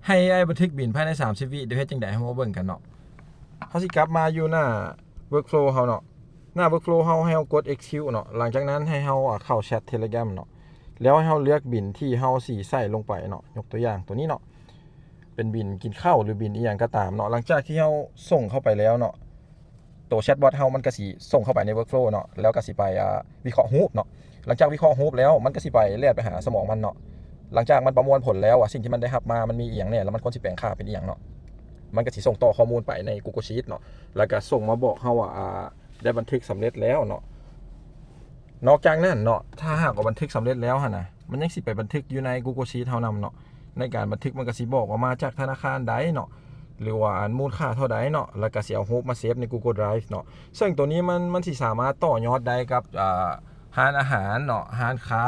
ให้ AI บันทึกบินภายใน30วิเดี๋ยวเฮ็ดจังได๋เฮามาเบิ่งกันเนาะเฮาสิกลับมาอยู่หน้า workflow เฮาเนาะหน้า workflow เฮาให้เฮากด execute เนาะหลังจากนั้นให้เฮาเข้าแชท Telegram เนาะแล้วให้เฮาเลือกบินที่เฮาสิใส่ลงไปเนาะยกตัวอย่างตัวนี้เนาะเป็นบินกินข้าวหรือบินอีหยังก็ตามเนาะหลังจากที่เฮาส่งเข้าไปแล้วเนาะตัวแชทบอทเฮามันก็สิส่งเข้าไปใน workflow เนาะแล้วก็สิไปวิเคราะห์รูปเนาะหลังจากวิเคราะห์รูปแล้วมันก็สิไปแล่นไปหาสมองมันเนาะหลังจากมันประมวลผลแล้วสิ่งที่มันได้รับมามันมีอีหยังเนี่ยแล้วมันควรสิแปลงค่าเป็นอีหยังเนาะมันก็สิส่งต่อข้อมูลไปใน Google Sheet เนาะแล้วก็ส่งมาบอกเฮาว่าได้บันทึกสำเร็จแล้วเนาะนอกจากนั้นเนาะถ้าหากว่าบันทึกสำเร็จแล้วหั่นน่ะมันยังสิไปบันทึกอยู่ใน Google Sheet เฮานำเนาะในการบันทึกมันก็สิบอกว่ามาจากธนาคารใดเนาะหรือว่ามูลค่าเท่าใดเนาะแล้วก็สิเอารูปมาเซฟใน Google Drive เนาะซึ่งตัวนี้มันสิสามารถต่อยอดได้กับร้านอาหารเนาะร้านค้า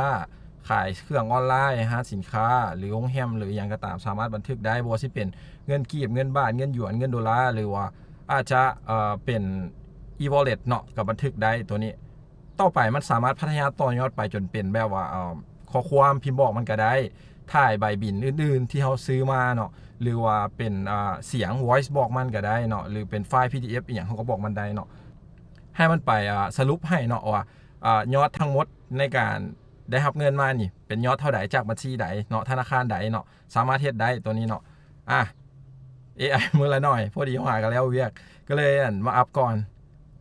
ขายเครื่องออนไลน์ร้านสินค้าหรือโรงแรมหรืออย่างก็ตามสามารถบันทึกได้บ่ว่าสิเป็นเงินกีบเงินบาทเงินหยวนเงินดอลลาร์หรือว่าอาจจะเป็น e-wallet เนาะก็บันทึกได้ตัวนี้ต่อไปมันสามารถพัฒนาต่อยอดไปจนเป็นแบบว่าข้อความพิมพ์บอกมันก็ได้ถ่ายใบบินอื่นๆที่เฮาซื้อมาเนาะหรือว่าเป็นเสียง voice บอกมันก็ได้เนาะหรือเป็นไฟล์ PDF อีหยังเฮาก็บอกมันได้เนาะให้มันไปสรุปให้เนาะว่ายอดทั้งหมดในการได้รับเงินมานี่เป็นยอดเท่าใดจากบัญชีใดเนาะธนาคารใดเนาะสามารถเฮ็ดได้ตัวนี้เนาะAI มื้อละหน่อยพอดีเฮาหากันแล้วเวียกก็เลยมาอัปก่อน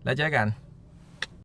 แล้วเจอกัน